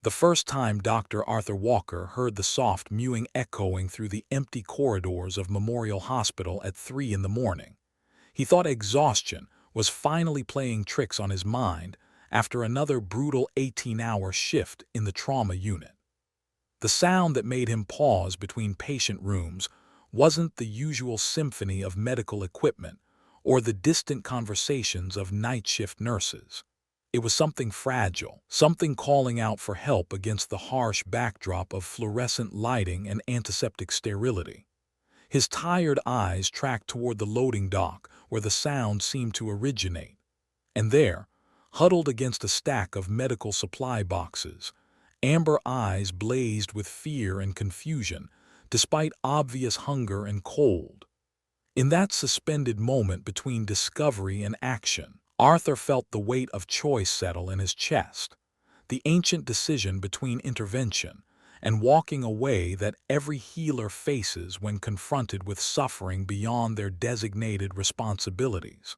The first time Dr. Arthur Walker heard the soft mewing echoing through the empty corridors of Memorial Hospital at 3 in the morning, he thought exhaustion was finally playing tricks on his mind after another brutal 18-hour shift in the trauma unit. The sound that made him pause between patient rooms wasn't the usual symphony of medical equipment or the distant conversations of night shift nurses. It was something fragile, something calling out for help against the harsh backdrop of fluorescent lighting and antiseptic sterility. His tired eyes tracked toward the loading dock where the sound seemed to originate. And there, huddled against a stack of medical supply boxes, amber eyes blazed with fear and confusion, despite obvious hunger and cold. In that suspended moment between discovery and action, Arthur felt the weight of choice settle in his chest, the ancient decision between intervention and walking away that every healer faces when confronted with suffering beyond their designated responsibilities.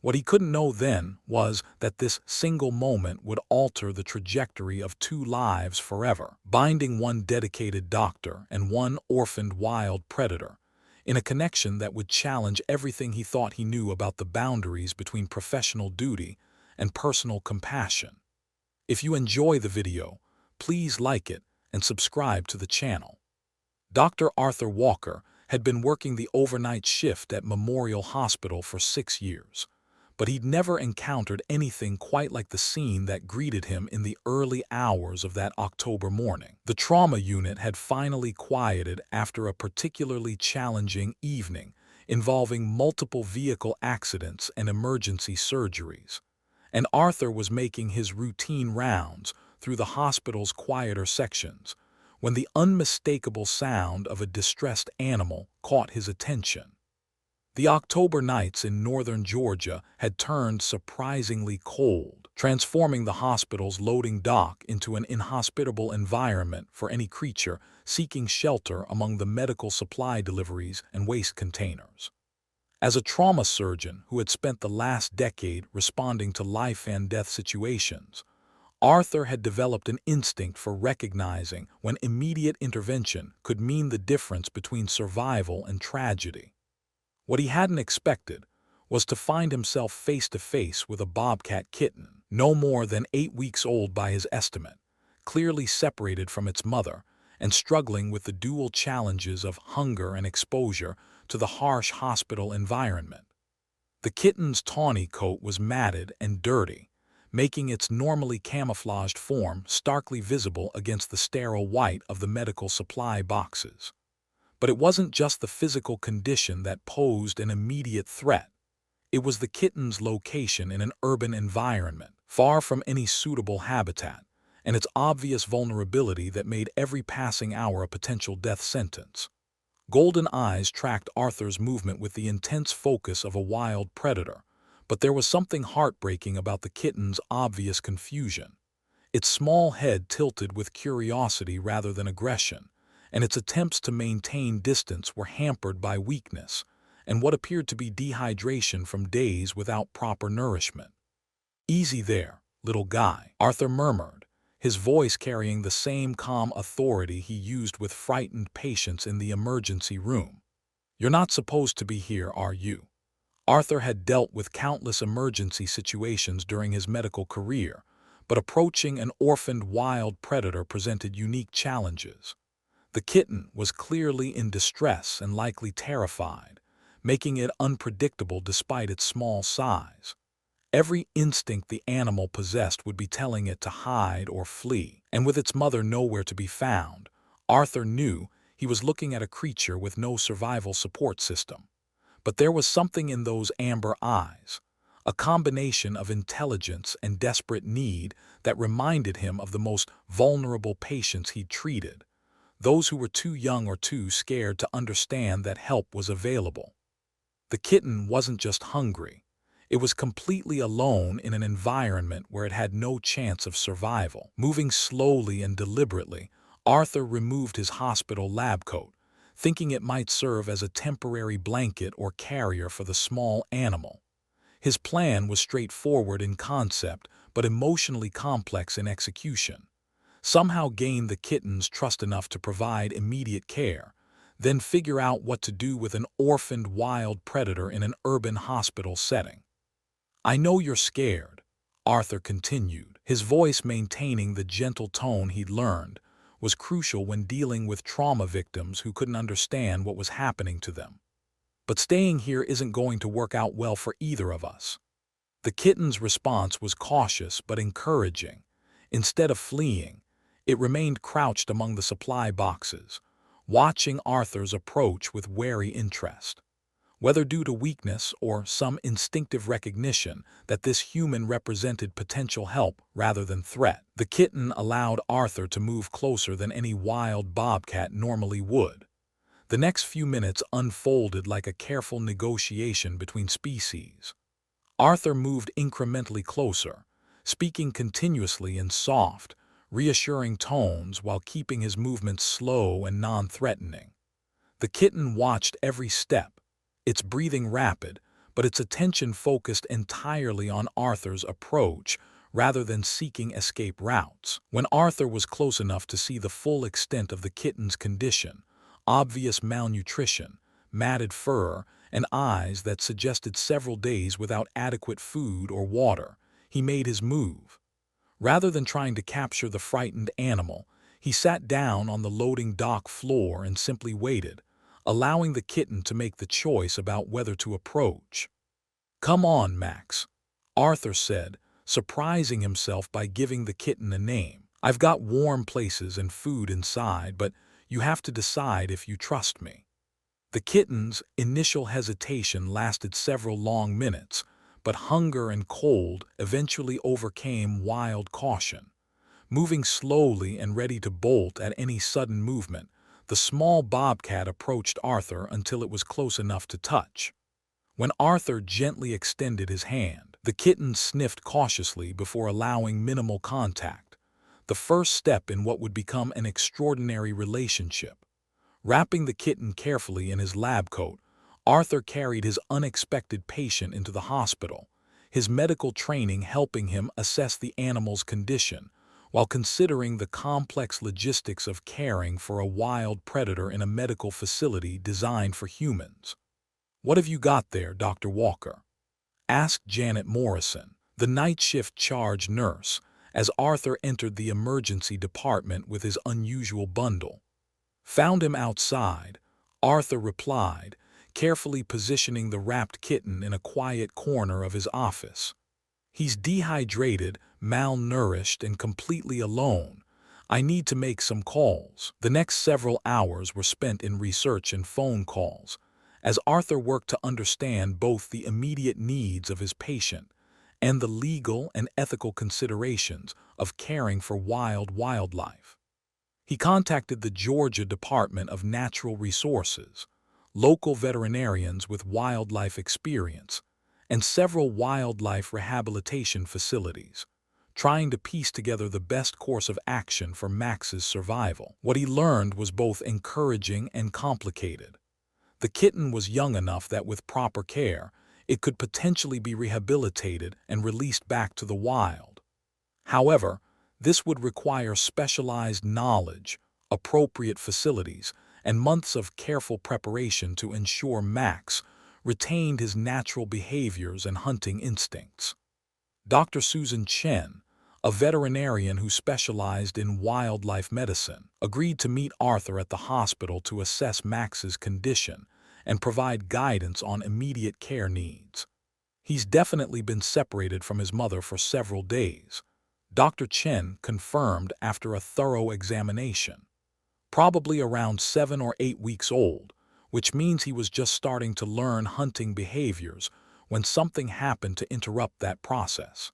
What he couldn't know then was that this single moment would alter the trajectory of two lives forever, binding one dedicated doctor and one orphaned wild predator, in a connection that would challenge everything he thought he knew about the boundaries between professional duty and personal compassion. If you enjoy the video, please like it and subscribe to the channel. Dr. Arthur Walker had been working the overnight shift at Memorial Hospital for 6 years, but he'd never encountered anything quite like the scene that greeted him in the early hours of that October morning. The trauma unit had finally quieted after a particularly challenging evening involving multiple vehicle accidents and emergency surgeries, and Arthur was making his routine rounds through the hospital's quieter sections when the unmistakable sound of a distressed animal caught his attention. The October nights in northern Georgia had turned surprisingly cold, transforming the hospital's loading dock into an inhospitable environment for any creature seeking shelter among the medical supply deliveries and waste containers. As a trauma surgeon who had spent the last decade responding to life and death situations, Arthur had developed an instinct for recognizing when immediate intervention could mean the difference between survival and tragedy. What he hadn't expected was to find himself face to face with a bobcat kitten, no more than 8 weeks old by his estimate, clearly separated from its mother and struggling with the dual challenges of hunger and exposure to the harsh hospital environment. The kitten's tawny coat was matted and dirty, making its normally camouflaged form starkly visible against the sterile white of the medical supply boxes. But it wasn't just the physical condition that posed an immediate threat. It was the kitten's location in an urban environment, far from any suitable habitat, and its obvious vulnerability that made every passing hour a potential death sentence. Golden eyes tracked Arthur's movement with the intense focus of a wild predator, but there was something heartbreaking about the kitten's obvious confusion. Its small head tilted with curiosity rather than aggression, and its attempts to maintain distance were hampered by weakness and what appeared to be dehydration from days without proper nourishment. "Easy there, little guy," Arthur murmured, his voice carrying the same calm authority he used with frightened patients in the emergency room. "You're not supposed to be here, are you?" Arthur had dealt with countless emergency situations during his medical career, but approaching an orphaned wild predator presented unique challenges. The kitten was clearly in distress and likely terrified, making it unpredictable despite its small size. Every instinct the animal possessed would be telling it to hide or flee, and with its mother nowhere to be found, Arthur knew he was looking at a creature with no survival support system. But there was something in those amber eyes, a combination of intelligence and desperate need that reminded him of the most vulnerable patients he'd treated, those who were too young or too scared to understand that help was available. The kitten wasn't just hungry. It was completely alone in an environment where it had no chance of survival. Moving slowly and deliberately, Arthur removed his hospital lab coat, thinking it might serve as a temporary blanket or carrier for the small animal. His plan was straightforward in concept, but emotionally complex in execution. somehow gain the kitten's trust enough to provide immediate care, then figure out what to do with an orphaned wild predator in an urban hospital setting. "I know you're scared," Arthur continued. His voice, maintaining the gentle tone he'd learned, was crucial when dealing with trauma victims who couldn't understand what was happening to them. "But staying here isn't going to work out well for either of us." The kitten's response was cautious but encouraging. Instead of fleeing, it remained crouched among the supply boxes, watching Arthur's approach with wary interest. Whether due to weakness or some instinctive recognition that this human represented potential help rather than threat, the kitten allowed Arthur to move closer than any wild bobcat normally would. The next few minutes unfolded like a careful negotiation between species. Arthur moved incrementally closer, speaking continuously in soft, reassuring tones while keeping his movements slow and non-threatening. The kitten watched every step, its breathing rapid, but its attention focused entirely on Arthur's approach rather than seeking escape routes. When Arthur was close enough to see the full extent of the kitten's condition, obvious malnutrition, matted fur, and eyes that suggested several days without adequate food or water, he made his move. Rather than trying to capture the frightened animal, he sat down on the loading dock floor and simply waited, allowing the kitten to make the choice about whether to approach. "Come on, Max," Arthur said, surprising himself by giving the kitten a name. "I've got warm places and food inside, but you have to decide if you trust me." The kitten's initial hesitation lasted several long minutes, but hunger and cold eventually overcame wild caution. Moving slowly and ready to bolt at any sudden movement, the small bobcat approached Arthur until it was close enough to touch. When Arthur gently extended his hand, the kitten sniffed cautiously before allowing minimal contact, the first step in what would become an extraordinary relationship. Wrapping the kitten carefully in his lab coat, Arthur carried his unexpected patient into the hospital, his medical training helping him assess the animal's condition, while considering the complex logistics of caring for a wild predator in a medical facility designed for humans. "What have you got there, Dr. Walker?" asked Janet Morrison, the night shift charge nurse, as Arthur entered the emergency department with his unusual bundle. "Found him outside," Arthur replied, carefully positioning the wrapped kitten in a quiet corner of his office. "He's dehydrated, malnourished, and completely alone. I need to make some calls." The next several hours were spent in research and phone calls, as Arthur worked to understand both the immediate needs of his patient and the legal and ethical considerations of caring for wildlife. He contacted the Georgia Department of Natural Resources, local veterinarians with wildlife experience, and several wildlife rehabilitation facilities, trying to piece together the best course of action for Max's survival. What he learned was both encouraging and complicated. The kitten was young enough that with proper care, it could potentially be rehabilitated and released back to the wild. However, this would require specialized knowledge, appropriate facilities, and months of careful preparation to ensure Max retained his natural behaviors and hunting instincts. Dr. Susan Chen, a veterinarian who specialized in wildlife medicine, agreed to meet Arthur at the hospital to assess Max's condition and provide guidance on immediate care needs. "He's definitely been separated from his mother for several days," Dr. Chen confirmed after a thorough examination. "Probably around 7 or 8 weeks old, which means he was just starting to learn hunting behaviors when something happened to interrupt that process."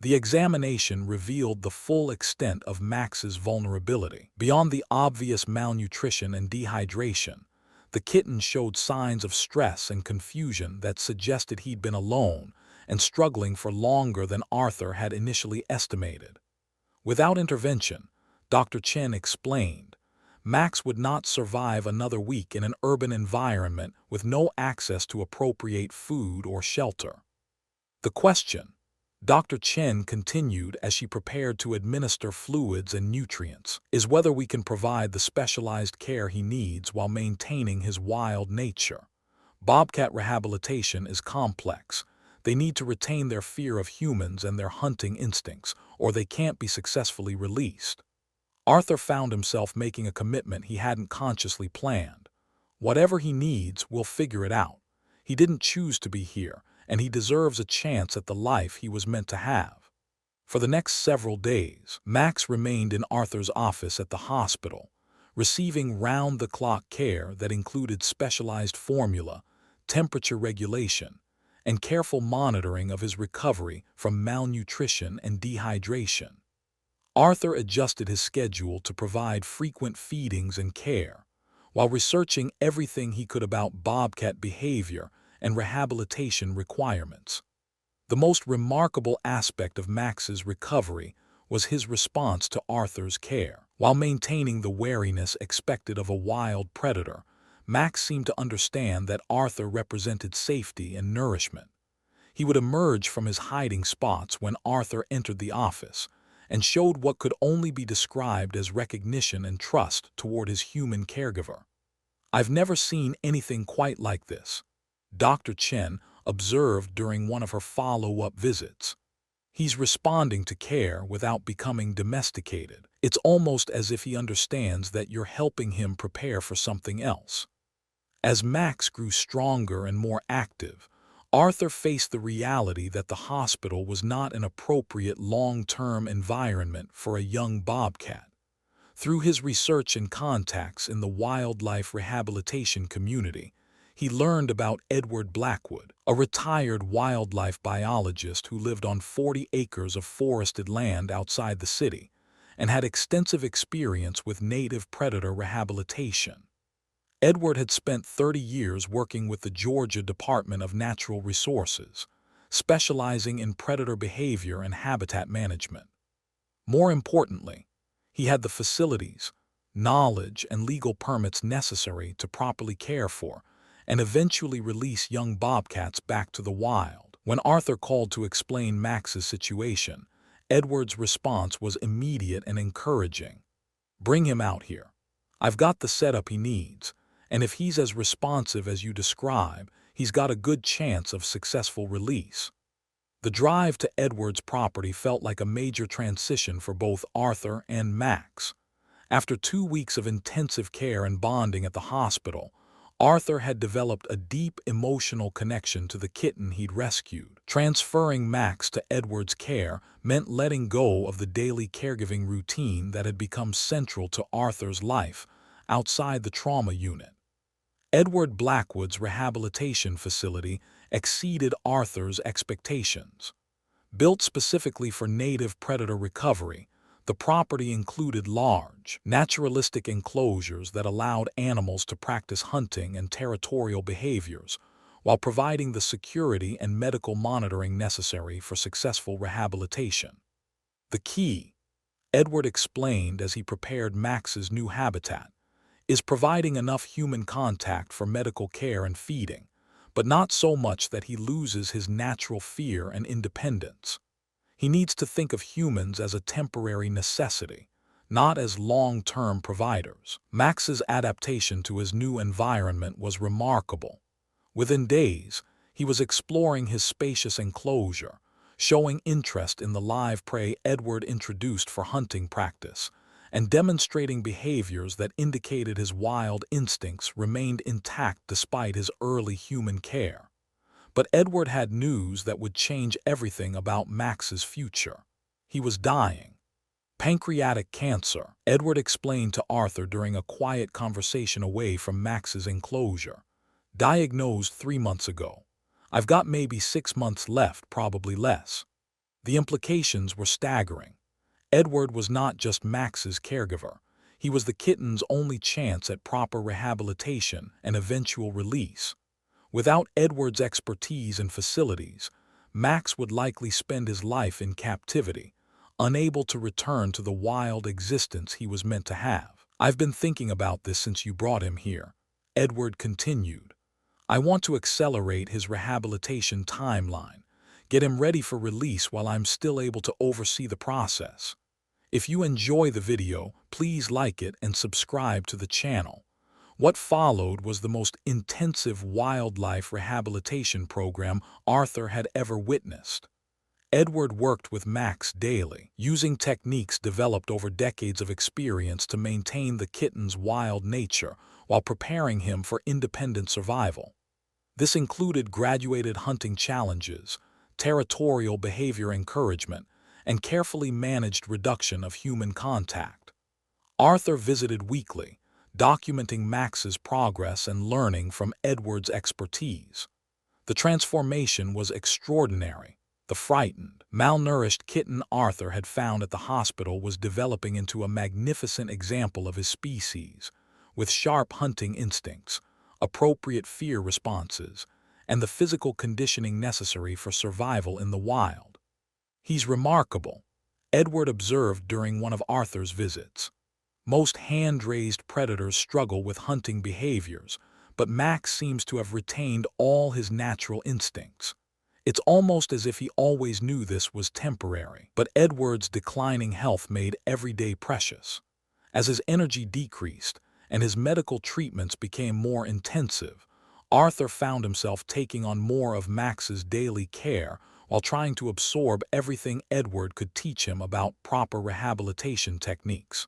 The examination revealed the full extent of Max's vulnerability. Beyond the obvious malnutrition and dehydration, the kitten showed signs of stress and confusion that suggested he'd been alone and struggling for longer than Arthur had initially estimated. Without intervention, Dr. Chen explained, Max would not survive another week in an urban environment with no access to appropriate food or shelter. The question, Dr. Chen continued as she prepared to administer fluids and nutrients, is whether we can provide the specialized care he needs while maintaining his wild nature. Bobcat rehabilitation is complex. They need to retain their fear of humans and their hunting instincts, or they can't be successfully released. Arthur found himself making a commitment he hadn't consciously planned. Whatever he needs, we'll figure it out. He didn't choose to be here, and he deserves a chance at the life he was meant to have. For the next several days, Max remained in Arthur's office at the hospital, receiving round-the-clock care that included specialized formula, temperature regulation, and careful monitoring of his recovery from malnutrition and dehydration. Arthur adjusted his schedule to provide frequent feedings and care, while researching everything he could about bobcat behavior and rehabilitation requirements. The most remarkable aspect of Max's recovery was his response to Arthur's care. While maintaining the wariness expected of a wild predator, Max seemed to understand that Arthur represented safety and nourishment. He would emerge from his hiding spots when Arthur entered the office and showed what could only be described as recognition and trust toward his human caregiver. "I've never seen anything quite like this," Dr. Chen observed during one of her follow-up visits. "He's responding to care without becoming domesticated. It's almost as if he understands that you're helping him prepare for something else." As Max grew stronger and more active, Arthur faced the reality that the hospital was not an appropriate long-term environment for a young bobcat. Through his research and contacts in the wildlife rehabilitation community, he learned about Edward Blackwood, a retired wildlife biologist who lived on 40 acres of forested land outside the city and had extensive experience with native predator rehabilitation. Edward had spent 30 years working with the Georgia Department of Natural Resources, specializing in predator behavior and habitat management. More importantly, he had the facilities, knowledge, and legal permits necessary to properly care for and eventually release young bobcats back to the wild. When Arthur called to explain Max's situation, Edward's response was immediate and encouraging. "Bring him out here. I've got the setup he needs, and if he's as responsive as you describe, he's got a good chance of successful release." The drive to Edward's property felt like a major transition for both Arthur and Max. After 2 weeks of intensive care and bonding at the hospital, Arthur had developed a deep emotional connection to the kitten he'd rescued. Transferring Max to Edward's care meant letting go of the daily caregiving routine that had become central to Arthur's life outside the trauma unit. Edward Blackwood's rehabilitation facility exceeded Arthur's expectations. Built specifically for native predator recovery, the property included large, naturalistic enclosures that allowed animals to practice hunting and territorial behaviors, while providing the security and medical monitoring necessary for successful rehabilitation. "The key," Edward explained as he prepared Max's new habitat, "is providing enough human contact for medical care and feeding, but not so much that he loses his natural fear and independence. He needs to think of humans as a temporary necessity, not as long-term providers." Max's adaptation to his new environment was remarkable. Within days, he was exploring his spacious enclosure, showing interest in the live prey Edward introduced for hunting practice, and demonstrating behaviors that indicated his wild instincts remained intact despite his early human care. But Edward had news that would change everything about Max's future. He was dying. "Pancreatic cancer," Edward explained to Arthur during a quiet conversation away from Max's enclosure. "Diagnosed 3 months ago. I've got maybe 6 months left, probably less." The implications were staggering. Edward was not just Max's caregiver. He was the kitten's only chance at proper rehabilitation and eventual release. Without Edward's expertise and facilities, Max would likely spend his life in captivity, unable to return to the wild existence he was meant to have. "I've been thinking about this since you brought him here," Edward continued. "I want to accelerate his rehabilitation timeline, Get him ready for release while I'm still able to oversee the process. If you enjoy the video, please like it and subscribe to the channel. What followed was the most intensive wildlife rehabilitation program Arthur had ever witnessed. Edward worked with Max daily, using techniques developed over decades of experience to maintain the kitten's wild nature while preparing him for independent survival. This included graduated hunting challenges, territorial behavior encouragement, and carefully managed reduction of human contact. Arthur visited weekly, documenting Max's progress and learning from Edward's expertise. The transformation was extraordinary. The frightened, malnourished kitten Arthur had found at the hospital was developing into a magnificent example of his species, with sharp hunting instincts, appropriate fear responses, and the physical conditioning necessary for survival in the wild. "He's remarkable," Edward observed during one of Arthur's visits. "Most hand-raised predators struggle with hunting behaviors, but Max seems to have retained all his natural instincts. It's almost as if he always knew this was temporary." But Edward's declining health made every day precious. As his energy decreased and his medical treatments became more intensive, Arthur found himself taking on more of Max's daily care while trying to absorb everything Edward could teach him about proper rehabilitation techniques.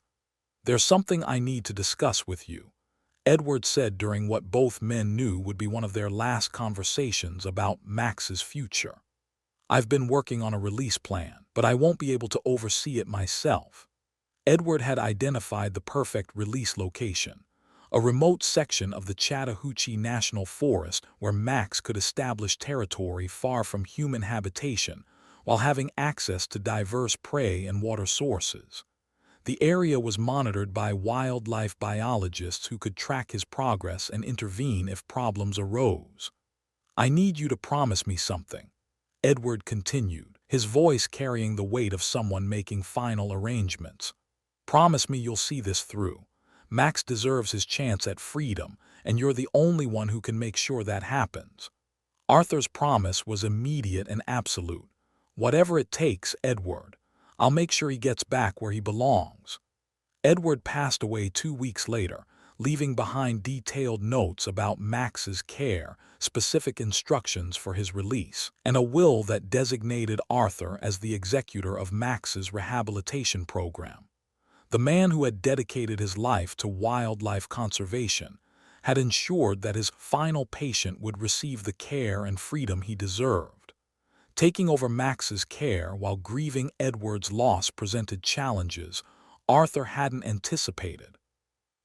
"There's something I need to discuss with you," Edward said during what both men knew would be one of their last conversations about Max's future. "I've been working on a release plan, but I won't be able to oversee it myself." Edward had identified the perfect release location, a remote section of the Chattahoochee National Forest where Max could establish territory far from human habitation while having access to diverse prey and water sources. The area was monitored by wildlife biologists who could track his progress and intervene if problems arose. "I need you to promise me something," Edward continued, his voice carrying the weight of someone making final arrangements. "Promise me you'll see this through. Max deserves his chance at freedom, and you're the only one who can make sure that happens." Arthur's promise was immediate and absolute. "Whatever it takes, Edward. I'll make sure he gets back where he belongs." Edward passed away 2 weeks later, leaving behind detailed notes about Max's care, specific instructions for his release, and a will that designated Arthur as the executor of Max's rehabilitation program. The man who had dedicated his life to wildlife conservation had ensured that his final patient would receive the care and freedom he deserved. Taking over Max's care while grieving Edward's loss presented challenges Arthur hadn't anticipated.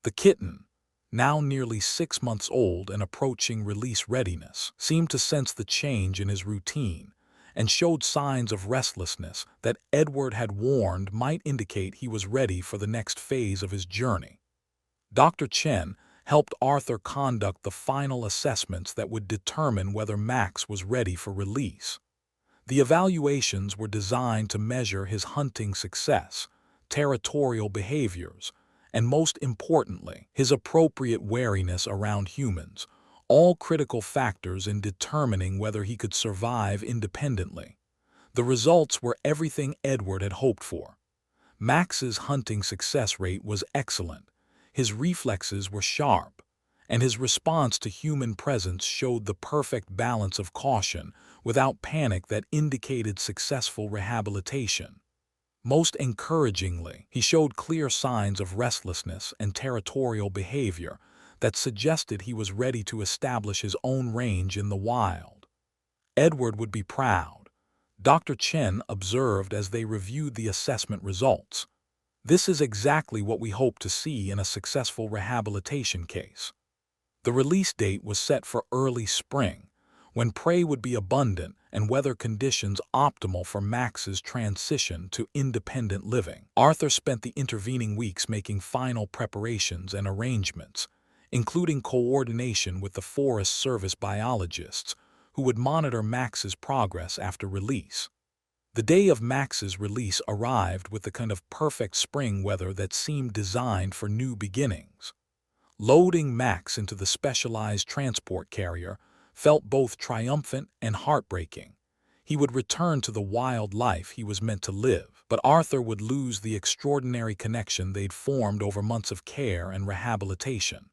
The kitten, now nearly 6 months old and approaching release readiness, seemed to sense the change in his routine and showed signs of restlessness that Edward had warned might indicate he was ready for the next phase of his journey. Dr. Chen helped Arthur conduct the final assessments that would determine whether Max was ready for release. The evaluations were designed to measure his hunting success, territorial behaviors, and most importantly, his appropriate wariness around humans, all critical factors in determining whether he could survive independently. The results were everything Edward had hoped for. Max's hunting success rate was excellent, his reflexes were sharp, and his response to human presence showed the perfect balance of caution without panic that indicated successful rehabilitation. Most encouragingly, he showed clear signs of restlessness and territorial behavior that suggested he was ready to establish his own range in the wild. Edward would be proud, Dr. Chen observed as they reviewed the assessment results. "This is exactly what we hope to see in a successful rehabilitation case." The release date was set for early spring, when prey would be abundant and weather conditions optimal for Max's transition to independent living. Arthur spent the intervening weeks making final preparations and arrangements, including coordination with the Forest Service biologists, who would monitor Max's progress after release. The day of Max's release arrived with the kind of perfect spring weather that seemed designed for new beginnings. Loading Max into the specialized transport carrier felt both triumphant and heartbreaking. He would return to the wild life he was meant to live, but Arthur would lose the extraordinary connection they'd formed over months of care and rehabilitation.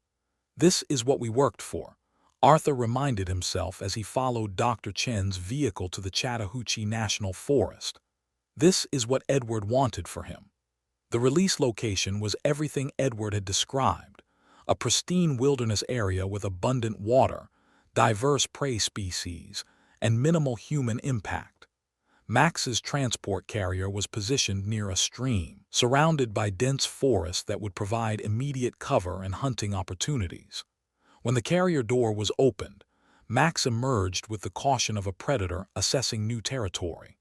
"This is what we worked for," Arthur reminded himself as he followed Dr. Chen's vehicle to the Chattahoochee National Forest. This is what Edward wanted for him. The release location was everything Edward had described: a pristine wilderness area with abundant water, diverse prey species, and minimal human impact. Max's transport carrier was positioned near a stream, surrounded by dense forest that would provide immediate cover and hunting opportunities. When the carrier door was opened, Max emerged with the caution of a predator assessing new territory.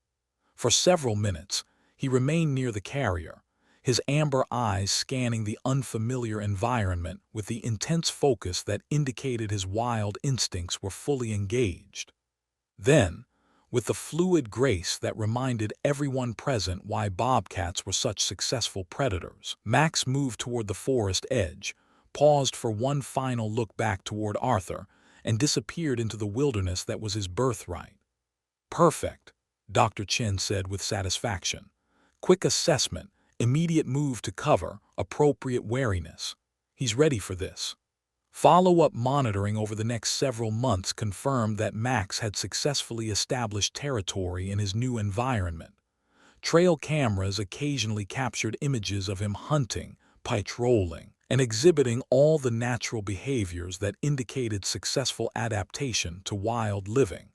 For several minutes, he remained near the carrier, his amber eyes scanning the unfamiliar environment with the intense focus that indicated his wild instincts were fully engaged. Then, with the fluid grace that reminded everyone present why bobcats were such successful predators, Max moved toward the forest edge, paused for one final look back toward Arthur, and disappeared into the wilderness that was his birthright. "Perfect," Dr. Chen said with satisfaction. "Quick assessment, immediate move to cover, appropriate wariness. He's ready for this." Follow-up monitoring over the next several months confirmed that Max had successfully established territory in his new environment. Trail cameras occasionally captured images of him hunting, patrolling, and exhibiting all the natural behaviors that indicated successful adaptation to wild living.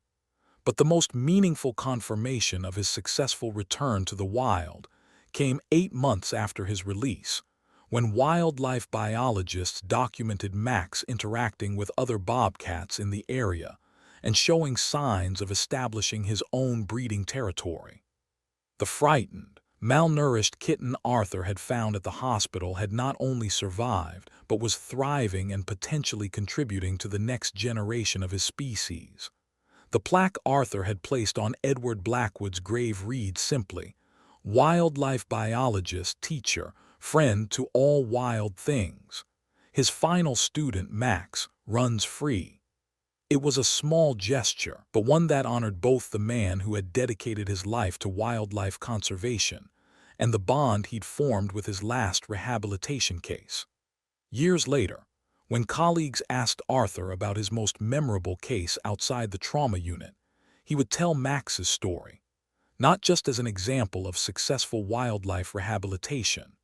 But the most meaningful confirmation of his successful return to the wild came 8 months after his release, when wildlife biologists documented Max interacting with other bobcats in the area and showing signs of establishing his own breeding territory. The frightened, malnourished kitten Arthur had found at the hospital had not only survived, but was thriving and potentially contributing to the next generation of his species. The plaque Arthur had placed on Edward Blackwood's grave read simply, "Wildlife biologist, teacher, friend to all wild things." His final student, Max, runs free. It was a small gesture, but one that honored both the man who had dedicated his life to wildlife conservation and the bond he'd formed with his last rehabilitation case. Years later, when colleagues asked Arthur about his most memorable case outside the trauma unit, he would tell Max's story, not just as an example of successful wildlife rehabilitation,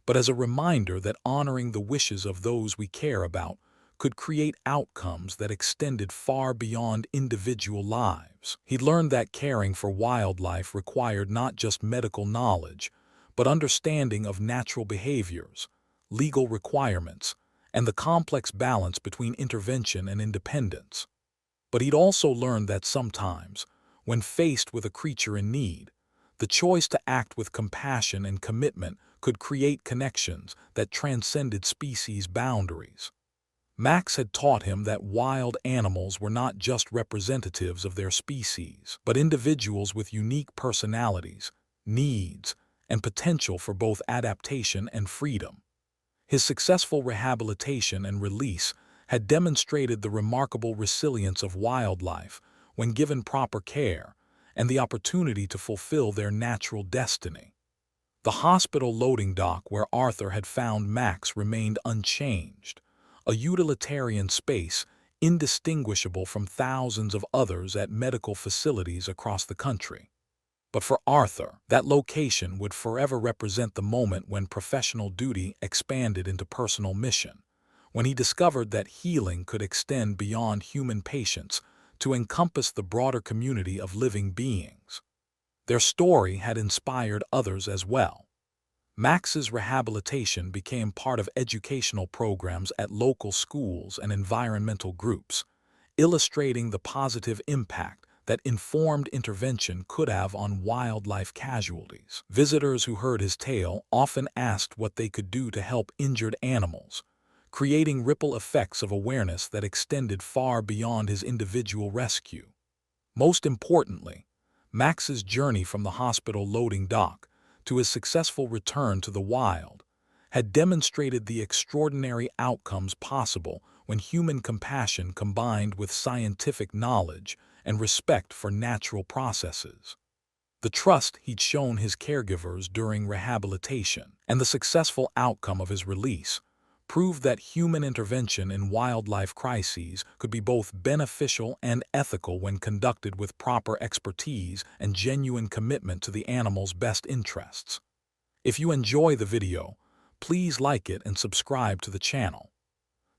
but as a reminder that honoring the wishes of those we care about could create outcomes that extended far beyond individual lives. He learned that caring for wildlife required not just medical knowledge, but understanding of natural behaviors, legal requirements, and the complex balance between intervention and independence. But he'd also learned that sometimes, when faced with a creature in need, the choice to act with compassion and commitment could create connections that transcended species boundaries. Max had taught him that wild animals were not just representatives of their species, but individuals with unique personalities, needs, and potential for both adaptation and freedom. His successful rehabilitation and release had demonstrated the remarkable resilience of wildlife when given proper care and the opportunity to fulfill their natural destiny. The hospital loading dock where Arthur had found Max remained unchanged, a utilitarian space indistinguishable from thousands of others at medical facilities across the country. But for Arthur, that location would forever represent the moment when professional duty expanded into personal mission, when he discovered that healing could extend beyond human patients to encompass the broader community of living beings. Their story had inspired others as well. Max's rehabilitation became part of educational programs at local schools and environmental groups, illustrating the positive impact that informed intervention could have on wildlife casualties. Visitors who heard his tale often asked what they could do to help injured animals, creating ripple effects of awareness that extended far beyond his individual rescue. Most importantly, Max's journey from the hospital loading dock to his successful return to the wild had demonstrated the extraordinary outcomes possible when human compassion combined with scientific knowledge and respect for natural processes. The trust he'd shown his caregivers during rehabilitation and the successful outcome of his release proved that human intervention in wildlife crises could be both beneficial and ethical when conducted with proper expertise and genuine commitment to the animal's best interests. If you enjoy the video, please like it and subscribe to the channel.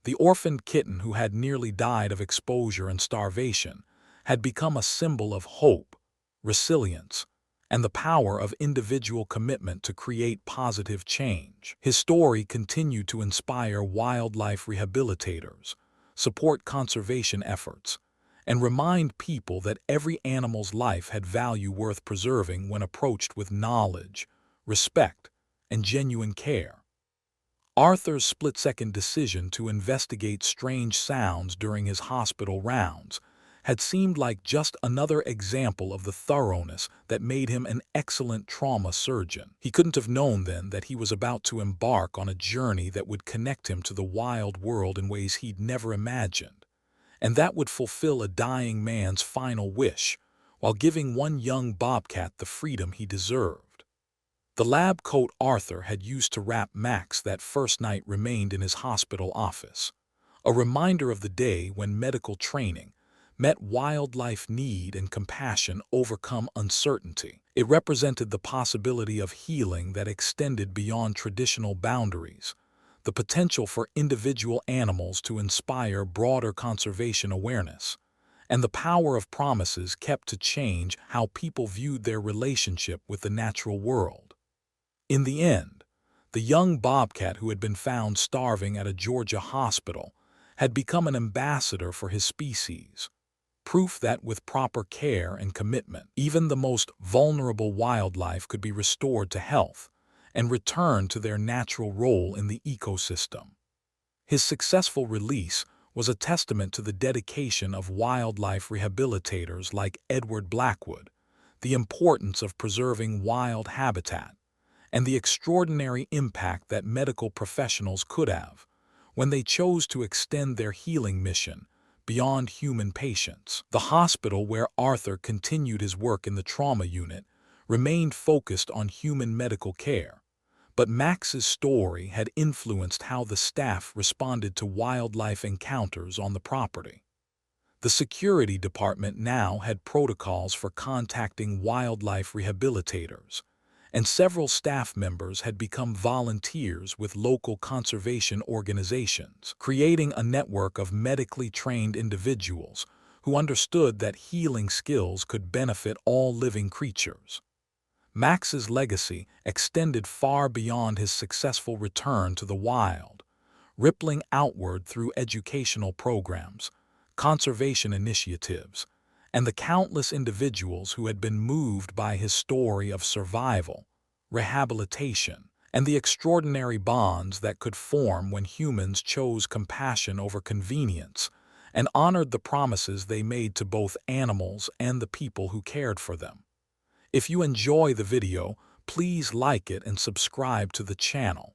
The orphaned kitten who had nearly died of exposure and starvation had become a symbol of hope, resilience, and the power of individual commitment to create positive change. His story continued to inspire wildlife rehabilitators, support conservation efforts, and remind people that every animal's life had value worth preserving when approached with knowledge, respect, and genuine care. Arthur's split-second decision to investigate strange sounds during his hospital rounds had seemed like just another example of the thoroughness that made him an excellent trauma surgeon. He couldn't have known then that he was about to embark on a journey that would connect him to the wild world in ways he'd never imagined, and that would fulfill a dying man's final wish while giving one young bobcat the freedom he deserved. The lab coat Arthur had used to wrap Max that first night remained in his hospital office, a reminder of the day when medical training met wildlife need and compassion overcome uncertainty. It represented the possibility of healing that extended beyond traditional boundaries, the potential for individual animals to inspire broader conservation awareness, and the power of promises kept to change how people viewed their relationship with the natural world. In the end, the young bobcat who had been found starving at a Georgia hospital had become an ambassador for his species, proof that with proper care and commitment, even the most vulnerable wildlife could be restored to health and return to their natural role in the ecosystem. His successful release was a testament to the dedication of wildlife rehabilitators like Edward Blackwood, the importance of preserving wild habitat, and the extraordinary impact that medical professionals could have when they chose to extend their healing mission beyond human patients. The hospital where Arthur continued his work in the trauma unit remained focused on human medical care, but Max's story had influenced how the staff responded to wildlife encounters on the property. The security department now had protocols for contacting wildlife rehabilitators, and several staff members had become volunteers with local conservation organizations, creating a network of medically trained individuals who understood that healing skills could benefit all living creatures. Max's legacy extended far beyond his successful return to the wild, rippling outward through educational programs, conservation initiatives, and the countless individuals who had been moved by his story of survival, rehabilitation, and the extraordinary bonds that could form when humans chose compassion over convenience and honored the promises they made to both animals and the people who cared for them. If you enjoy the video, please like it and subscribe to the channel.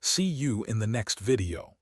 See you in the next video.